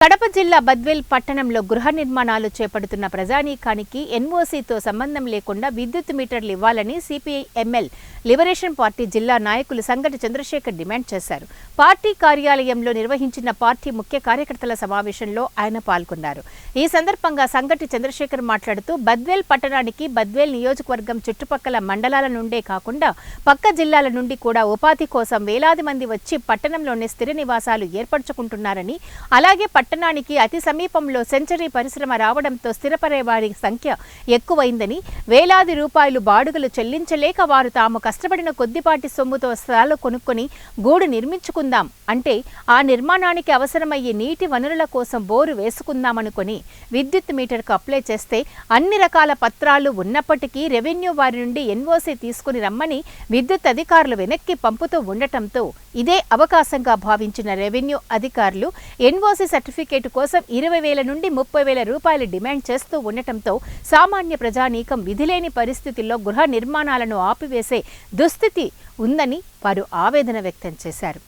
కడప జిల్లా బద్వేల్ పట్టణంలో గృహ నిర్మాణాలు చేపడుతున్న ప్రజానీకానికి ఎన్ఓసీతో సంబంధం లేకుండా విద్యుత్ మీటర్లు ఇవ్వాలని సిపిఐ ఎంఎల్ లిబరేషన్ పార్టీ జిల్లా నాయకులు సంగటి చంద్రశేఖర్ డిమాండ్ చేశారు. పార్టీ కార్యాలయంలో నిర్వహించిన పార్టీ ముఖ్య కార్యకర్తల సమావేశంలో ఆయన పాల్గొన్నారు. ఈ సందర్భంగా సంగటి చంద్రశేఖర్ మాట్లాడుతూ బద్వేల్ పట్టణానికి బద్వేల్ నియోజకవర్గం చుట్టుపక్కల మండలాల నుండే కాకుండా పక్క జిల్లాల నుండి కూడా ఉపాధి కోసం వేలాది మంది వచ్చి పట్టణంలోనే స్థిర నివాసాలు ఏర్పరచుకుంటున్నారని, అలాగే పట్టణానికి అతి సమీపంలో సెంచరీ పరిశ్రమ రావడంతో స్థిరపడే వారి సంఖ్య ఎక్కువైందని, వేలాది రూపాయలు బాడుగలు చెల్లించలేక వారు తాము కష్టపడిన కొద్దిపాటి సొమ్ముతో స్థలాలు కొనుక్కొని గూడు నిర్మించుకుందాం అంటే ఆ నిర్మాణానికి అవసరమయ్యే నీటి వనరుల కోసం బోరు వేసుకుందామనుకొని విద్యుత్ మీటర్కు అప్లై చేస్తే అన్ని రకాల పత్రాలు ఉన్నప్పటికీ రెవెన్యూ వారి నుండి ఎన్ఓసీ తీసుకుని రమ్మని విద్యుత్ అధికారులు వెనక్కి పంపుతూ ఉండటంతో ఇదే అవకాశంగా భావించిన రెవెన్యూ అధికారులు ఎన్ఓసీ సర్టిఫికేట్ కోసం 20,000 నుండి 30,000 రూపాయలు డిమాండ్ చేస్తూ ఉండటంతో సామాన్య ప్రజానీకం విధిలేని పరిస్థితుల్లో గృహ నిర్మాణాలను ఆపివేసే దుస్థితి ఉందని వారు ఆవేదన వ్యక్తం చేశారు.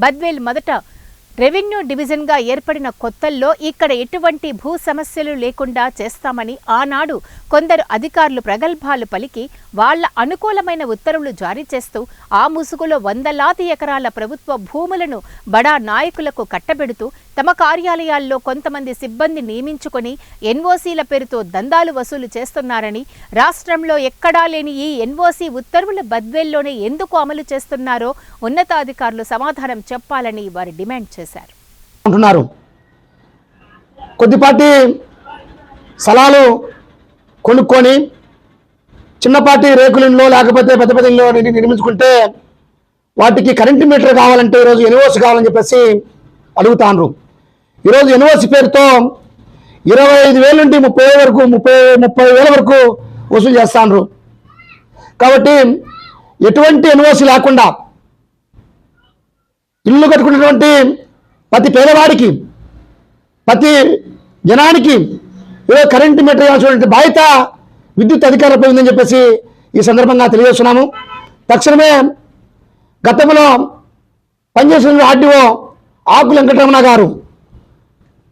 బద్వేల్ మొదట రెవెన్యూ డివిజన్గా ఏర్పడిన కొత్తల్లో ఇక్కడ ఎటువంటి భూ సమస్యలు లేకుండా చేస్తామని ఆనాడు కొందరు అధికారులు ప్రగల్భాలు పలికి వాళ్ల అనుకూలమైన ఉత్తర్వులు జారీ చేస్తూ ఆ ముసుగులో వందలాది ఎకరాల ప్రభుత్వ భూములను బడా నాయకులకు కట్టబెడుతూ తమ కార్యాలయాల్లో కొంతమంది సిబ్బంది నియమించుకొని ఎన్ఓసీల పేరుతో దందాలు వసూలు చేస్తున్నారని, రాష్ట్రంలో ఎక్కడా లేని ఈ ఎన్ఓసీ ఉత్తర్వులు బద్వేల్లోనే ఎందుకు అమలు చేస్తున్నారో ఉన్నతాధికారులు సమాధానం చెప్పాలని వారు డిమాండ్ చేశారు. కొద్దిపాటి స్థలాలు కొనుక్కొని చిన్నపాటి రేకులింట్లో లేకపోతే పెద్ద పెద్ద ఇల్లు నిర్మించుకుంటే వాటికి కరెంటు మీటర్ కావాలంటే ఈరోజు ఎన్ఓసీ కావాలని చెప్పేసి అడుగుతాండ్రు. ఈరోజు ఎన్ఓసీ పేరుతో 25,000 నుండి 30,000 వరకు వసూలు చేస్తాండ్రు. కాబట్టి ఎటువంటి ఎన్ఓసీ లేకుండా ఇల్లు కట్టుకున్నటువంటి ప్రతి పేదవాడికి ప్రతి జనానికి ఈరోజు కరెంటు మీటర్ ఇవ్వాల్సినటువంటి బాధ్యత విద్యుత్ అధికారులపై ఉందని చెప్పేసి ఈ సందర్భంగా తెలియజేస్తున్నాము. తక్షణమే గతంలో పనిచేసిన ఆర్డీఓ ఆకుల వెంకటరమణ గారు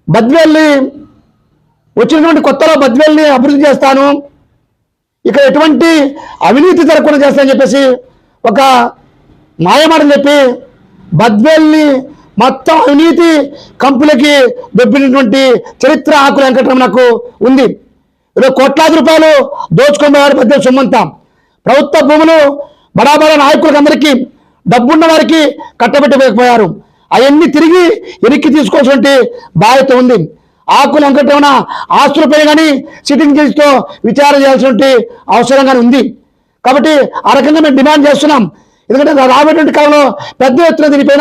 బద్వేల్ని వచ్చినటువంటి కొత్తలో బద్వేల్ని అభివృద్ధి చేస్తాను, ఇక్కడ ఎటువంటి అవినీతి జరగకుండా చేస్తానని చెప్పేసి ఒక మాయమాటలు చెప్పి బద్వేల్ని మొత్తం అవినీతి కంపులకి దొబ్బినటువంటి చరిత్ర ఆకుల వెంకటరమణకు ఉంది. ఈరోజు కోట్లాది రూపాయలు దోచుకునేవారు బద్వేల్ సొమ్మంతా. ప్రభుత్వ భూములు బడాబడా నాయకులకు అందరికీ డబ్బున్న వారికి కట్టబెట్టలేకపోయారు. అవన్నీ తిరిగి వెనక్కి తీసుకోవాల్సిన బాధ్యత ఉంది. ఆకుల వెంకటరమణ ఆస్తులపై కానీ సిట్టింగ్ జడ్జితో విచారణ చేయాల్సిన అవసరం కానీ ఉంది. కాబట్టి ఆ రకంగా మేము డిమాండ్ చేస్తున్నాం. ఎందుకంటే రాబోయేటువంటి కాలంలో పెద్ద ఎత్తున దీనిపైన